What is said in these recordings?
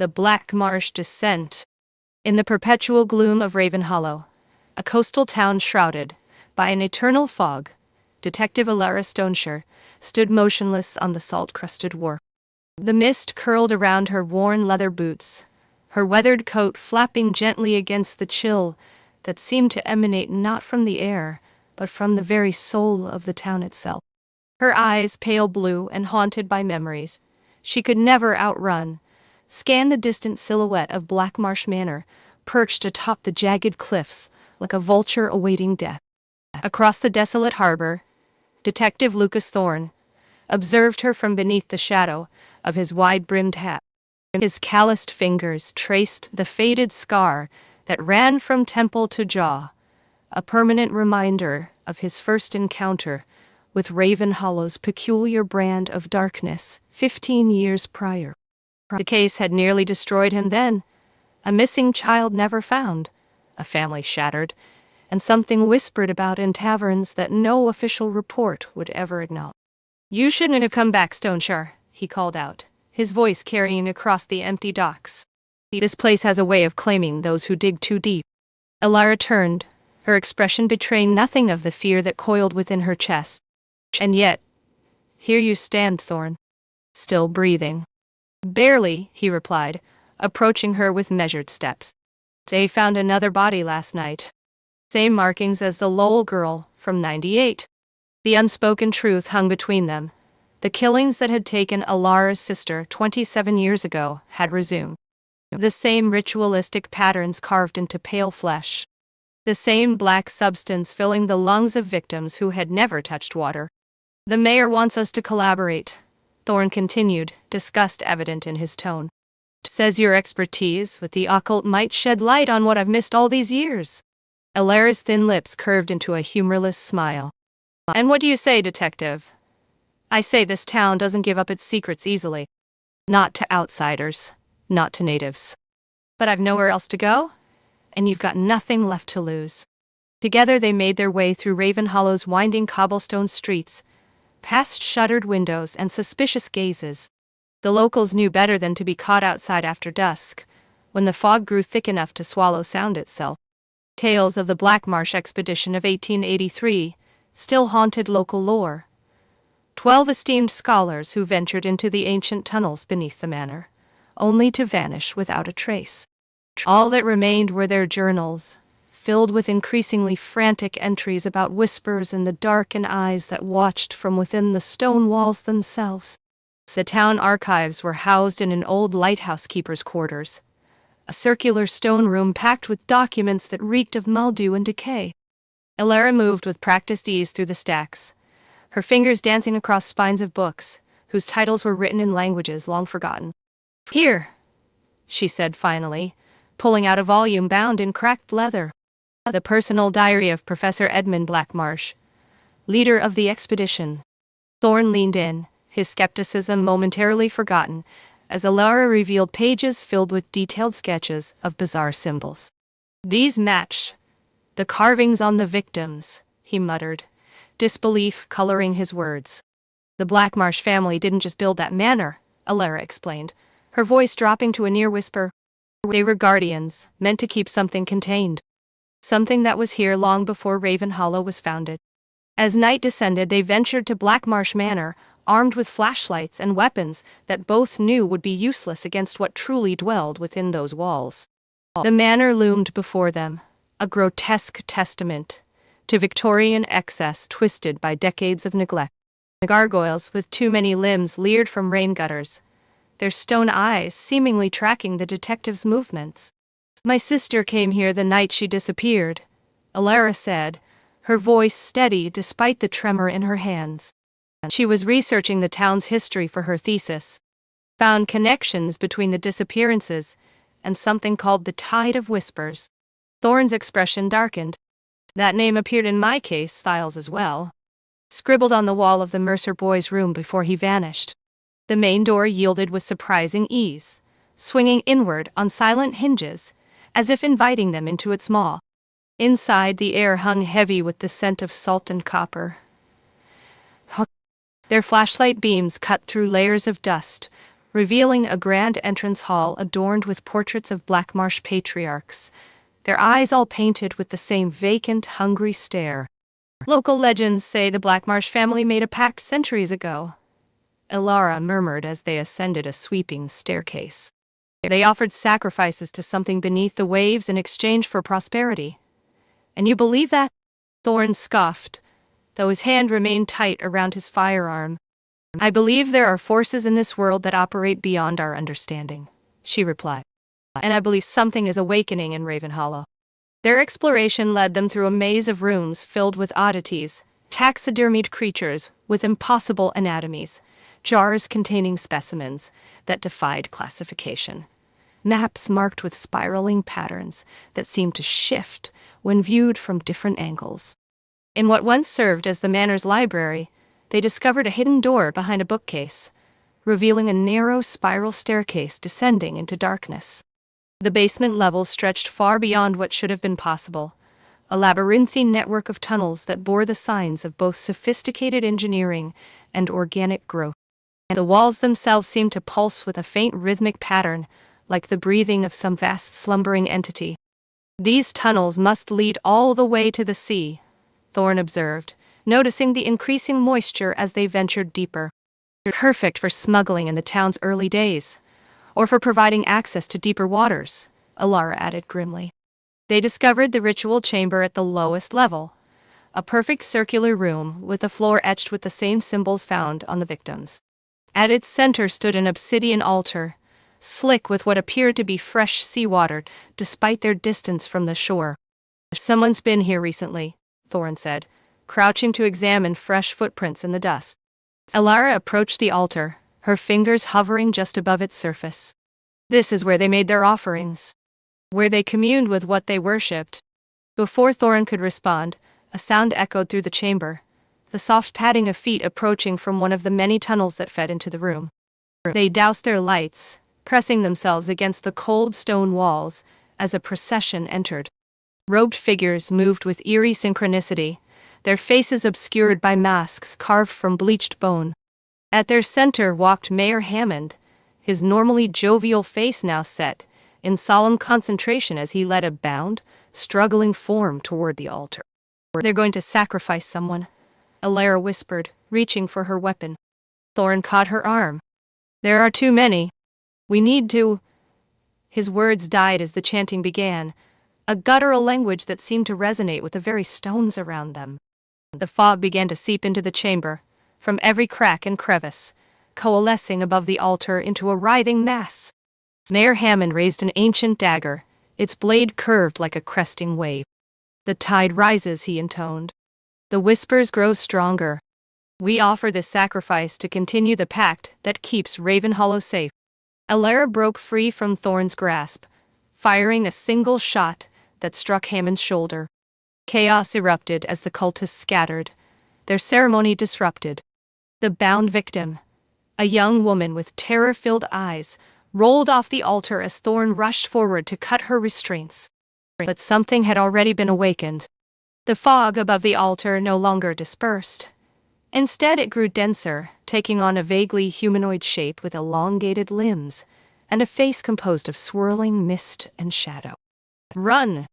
The Blackmarsh descent. In the perpetual gloom of Raven Hollow, a coastal town shrouded by an eternal fog, Detective Alara Stoneshire stood motionless on the salt-crusted wharf. The mist curled around her worn leather boots, her weathered coat flapping gently against the chill that seemed to emanate not from the air, but from the very soul of the town itself. Her eyes, pale blue and haunted by memories she could never outrun, scanned the distant silhouette of Blackmarsh Manor, perched atop the jagged cliffs like a vulture awaiting death. Across the desolate harbor, Detective Lucas Thorne observed her from beneath the shadow of his wide-brimmed hat. His calloused fingers traced the faded scar that ran from temple to jaw, a permanent reminder of his first encounter with Raven Hollow's peculiar brand of darkness 15 years prior. The case had nearly destroyed him then. A missing child never found, a family shattered, and something whispered about in taverns that no official report would ever acknowledge. "You shouldn't have come back, Stoneshire," he called out, his voice carrying across the empty docks. "This place has a way of claiming those who dig too deep." Alara turned, her expression betraying nothing of the fear that coiled within her chest. "And yet, here you stand, Thorne, still breathing." "Barely," he replied, approaching her with measured steps. "They found another body last night. Same markings as the Lowell girl from '98. The unspoken truth hung between them. The killings that had taken Alara's sister 27 years ago had resumed. The same ritualistic patterns carved into pale flesh. The same black substance filling the lungs of victims who had never touched water. "The mayor wants us to collaborate," Thorne continued, disgust evident in his tone. "Says your expertise with the occult might shed light on what I've missed all these years." Alara's thin lips curved into a humorless smile. "And what do you say, Detective?" "I say this town doesn't give up its secrets easily. Not to outsiders, not to natives. But I've nowhere else to go, and you've got nothing left to lose." Together they made their way through Raven Hollow's winding cobblestone streets, past shuttered windows and suspicious gazes. The locals knew better than to be caught outside after dusk, when the fog grew thick enough to swallow sound itself. Tales of the Blackmarsh expedition of 1883 still haunted local lore. 12 esteemed scholars who ventured into the ancient tunnels beneath the manor, only to vanish without a trace. All that remained were their journals, filled with increasingly frantic entries about whispers in the dark and eyes that watched from within the stone walls themselves. The town archives were housed in an old lighthouse keeper's quarters, a circular stone room packed with documents that reeked of mildew and decay. Alara moved with practiced ease through the stacks, her fingers dancing across spines of books, whose titles were written in languages long forgotten. "Here," she said finally, pulling out a volume bound in cracked leather. "The personal diary of Professor Edmund Blackmarsh, leader of the expedition." Thorne leaned in, his skepticism momentarily forgotten, as Alara revealed pages filled with detailed sketches of bizarre symbols. "These match the carvings on the victims," he muttered, disbelief coloring his words. "The Blackmarsh family didn't just build that manor," Alara explained, her voice dropping to a near whisper. "They were guardians, meant to keep something contained. Something that was here long before Raven Hollow was founded. As night descended, they ventured to Blackmarsh Manor, armed with flashlights and weapons that both knew would be useless against what truly dwelled within those walls. The manor loomed before them, a grotesque testament to Victorian excess twisted by decades of neglect. Gargoyles with too many limbs leered from rain gutters, their stone eyes seemingly tracking the detective's movements. "My sister came here the night she disappeared," Alara said, her voice steady despite the tremor in her hands. "She was researching the town's history for her thesis, found connections between the disappearances and something called the Tide of Whispers." Thorne's expression darkened. "That name appeared in my case files as well. Scribbled on the wall of the Mercer boys' room before he vanished." The main door yielded with surprising ease, swinging inward on silent hinges, as if inviting them into its maw. Inside, the air hung heavy with the scent of salt and copper. Their flashlight beams cut through layers of dust, revealing a grand entrance hall adorned with portraits of Blackmarsh patriarchs, their eyes all painted with the same vacant, hungry stare. Local legends say the Blackmarsh family made a pact centuries ago, Elara murmured as they ascended a sweeping staircase. They offered sacrifices to something beneath the waves in exchange for prosperity. And you believe that? Thorn scoffed, though his hand remained tight around his firearm. I believe there are forces in this world that operate beyond our understanding, she replied. And I believe something is awakening in Ravenhollow. Their exploration led them through a maze of rooms filled with oddities, taxidermied creatures with impossible anatomies, jars containing specimens that defied classification, maps marked with spiraling patterns that seemed to shift when viewed from different angles. In what once served as the manor's library, they discovered a hidden door behind a bookcase, revealing a narrow spiral staircase descending into darkness. The basement level stretched far beyond what should have been possible, a labyrinthine network of tunnels that bore the signs of both sophisticated engineering and organic growth. The walls themselves seemed to pulse with a faint rhythmic pattern, like the breathing of some vast slumbering entity. These tunnels must lead all the way to the sea, Thorn observed, noticing the increasing moisture as they ventured deeper. Perfect for smuggling in the town's early days, or for providing access to deeper waters, Elara added grimly. They discovered the ritual chamber at the lowest level, a perfect circular room with the floor etched with the same symbols found on the victims. At its center stood an obsidian altar, slick with what appeared to be fresh seawater despite their distance from the shore. Someone's been here recently, Thorn said, crouching to examine fresh footprints in the dust. Elara approached the altar, her fingers hovering just above its surface. This is where they made their offerings, where they communed with what they worshipped. Before Thorn could respond, a sound echoed through the chamber, the soft padding of feet approaching from one of the many tunnels that fed into the room. They doused their lights, pressing themselves against the cold stone walls as a procession entered. Robed figures moved with eerie synchronicity, their faces obscured by masks carved from bleached bone. At their center walked Mayor Hammond, his normally jovial face now set in solemn concentration as he led a bound, struggling form toward the altar. They're going to sacrifice someone, Elara whispered, reaching for her weapon. Thorn caught her arm. There are too many. We need to... His words died as the chanting began, a guttural language that seemed to resonate with the very stones around them. The fog began to seep into the chamber, from every crack and crevice, coalescing above the altar into a writhing mass. Mayor Hammond raised an ancient dagger, its blade curved like a cresting wave. The tide rises, he intoned. The whispers grow stronger. We offer this sacrifice to continue the pact that keeps Ravenhollow safe. Elara broke free from Thorn's grasp, firing a single shot that struck Hammond's shoulder. Chaos erupted as the cultists scattered, their ceremony disrupted. The bound victim, a young woman with terror-filled eyes, rolled off the altar as Thorn rushed forward to cut her restraints. But something had already been awakened. The fog above the altar no longer dispersed. Instead, it grew denser, taking on a vaguely humanoid shape with elongated limbs and a face composed of swirling mist and shadow. Run!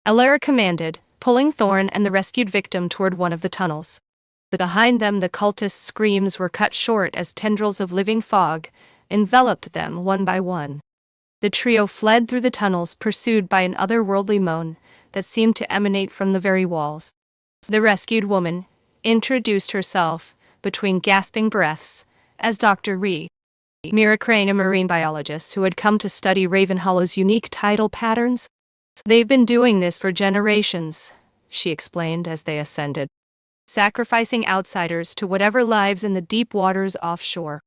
Elara commanded, pulling Thorn and the rescued victim toward one of the tunnels. Behind them, the cultists' screams were cut short as tendrils of living fog enveloped them one by one. The trio fled through the tunnels, pursued by an otherworldly moan that seemed to emanate from the very walls. The rescued woman introduced herself, between gasping breaths, as Dr. Mira Crane, a marine biologist who had come to study Ravenhollow's unique tidal patterns. They've been doing this for generations, she explained as they ascended, sacrificing outsiders to whatever lives in the deep waters offshore.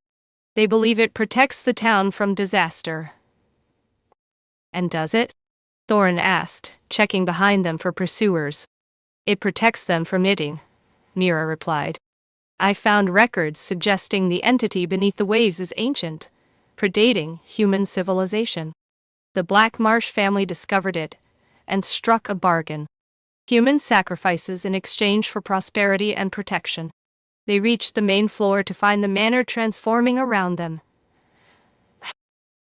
They believe it protects the town from disaster. And does it? Thorn asked, checking behind them for pursuers. It protects them from eating, Mira replied. I found records suggesting the entity beneath the waves is ancient, predating human civilization. The Blackmarsh family discovered it and struck a bargain. Human sacrifices in exchange for prosperity and protection. They reached the main floor to find the manor transforming around them.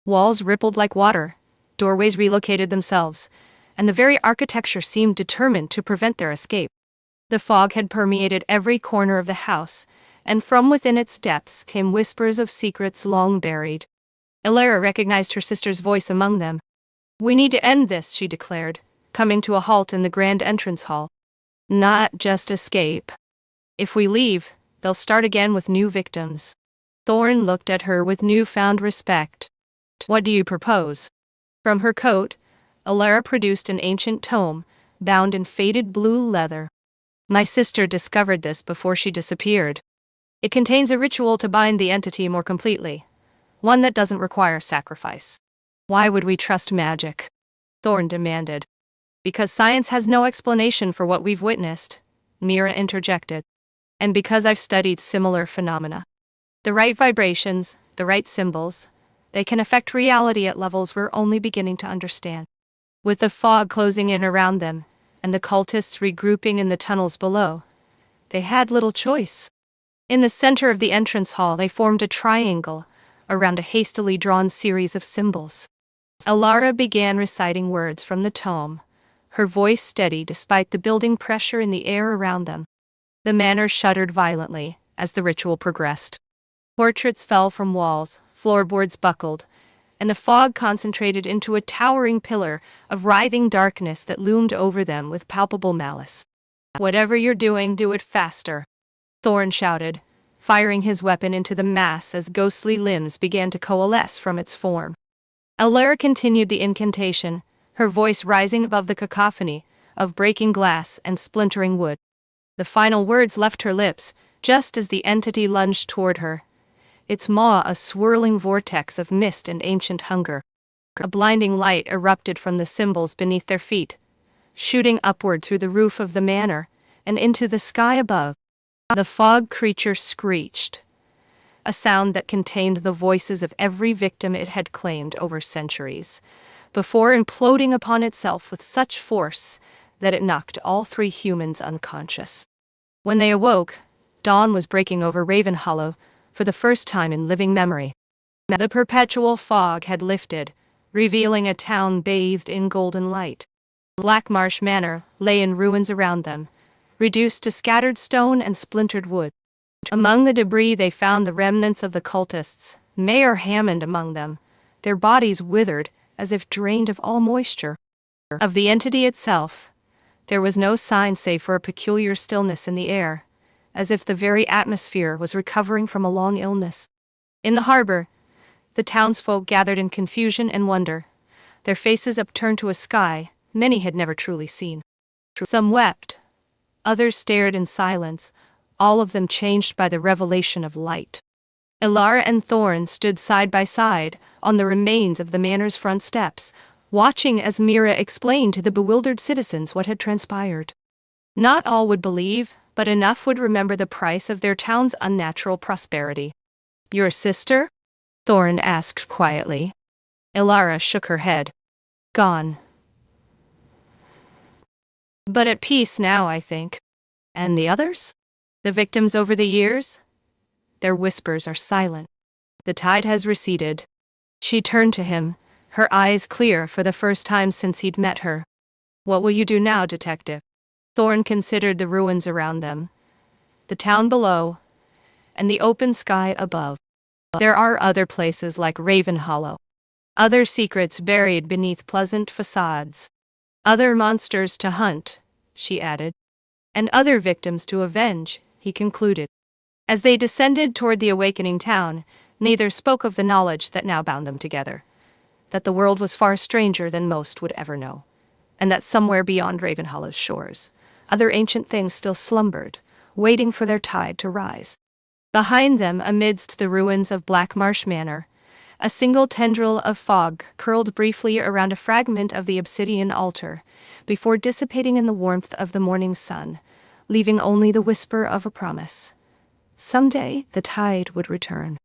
Walls rippled like water, doorways relocated themselves, and the very architecture seemed determined to prevent their escape. The fog had permeated every corner of the house, and from within its depths came whispers of secrets long buried. Elara recognized her sister's voice among them. "We need to end this," she declared, coming to a halt in the grand entrance hall. "Not just escape. If we leave, they'll start again with new victims." Thorn looked at her with newfound respect. "What do you propose?" From her coat, Elara produced an ancient tome, bound in faded blue leather. "My sister discovered this before she disappeared. It contains a ritual to bind the entity more completely, one that doesn't require sacrifice." "Why would we trust magic?" Thorn demanded. "Because science has no explanation for what we've witnessed," Mira interjected. "And because I've studied similar phenomena. The right vibrations, the right symbols, they can affect reality at levels we're only beginning to understand." With the fog closing in around them, and the cultists regrouping in the tunnels below, they had little choice. In the center of the entrance hall they formed a triangle around a hastily drawn series of symbols. Elara began reciting words from the tome, her voice steady despite the building pressure in the air around them. The manor shuddered violently as the ritual progressed. Portraits fell from walls, floorboards buckled, and the fog concentrated into a towering pillar of writhing darkness that loomed over them with palpable malice. "Whatever you're doing, do it faster," Thorn shouted, firing his weapon into the mass as ghostly limbs began to coalesce from its form. Elara continued the incantation, her voice rising above the cacophony of breaking glass and splintering wood. The final words left her lips just as the entity lunged toward her, its maw a swirling vortex of mist and ancient hunger. A blinding light erupted from the symbols beneath their feet, shooting upward through the roof of the manor and into the sky above. The fog creature screeched, a sound that contained the voices of every victim it had claimed over centuries, before imploding upon itself with such force that it knocked all three humans unconscious. When they awoke, dawn was breaking over Ravenhollow for the first time in living memory. The perpetual fog had lifted, revealing a town bathed in golden light. Blackmarsh Manor lay in ruins around them, reduced to scattered stone and splintered wood. Among the debris they found the remnants of the cultists, Mayor Hammond among them, their bodies withered as if drained of all moisture. Of the entity itself, there was no sign save for a peculiar stillness in the air, as if the very atmosphere was recovering from a long illness. In the harbor, the townsfolk gathered in confusion and wonder, their faces upturned to a sky many had never truly seen. Some wept, others stared in silence, all of them changed by the revelation of light. Elara and Thorn stood side by side on the remains of the manor's front steps, watching as Mira explained to the bewildered citizens what had transpired. Not all would believe, but enough would remember the price of their town's unnatural prosperity. "Your sister?" Thorn asked quietly. Elara shook her head. "Gone. But at peace now, I think." "And the others? The victims over the years?" "Their whispers are silent. The tide has receded." She turned to him, her eyes clear for the first time since he'd met her. "What will you do now, detective?" Thorn considered the ruins around them, the town below, and the open sky above. "There are other places like Ravenhollow. Other secrets buried beneath pleasant facades. Other monsters to hunt," she added. "And other victims to avenge," he concluded. As they descended toward the awakening town, neither spoke of the knowledge that now bound them together, that the world was far stranger than most would ever know, and that somewhere beyond Ravenhollow's shores, other ancient things still slumbered, waiting for their tide to rise. Behind them, amidst the ruins of Blackmarsh Manor, a single tendril of fog curled briefly around a fragment of the obsidian altar, before dissipating in the warmth of the morning sun, leaving only the whisper of a promise. Someday the tide would return.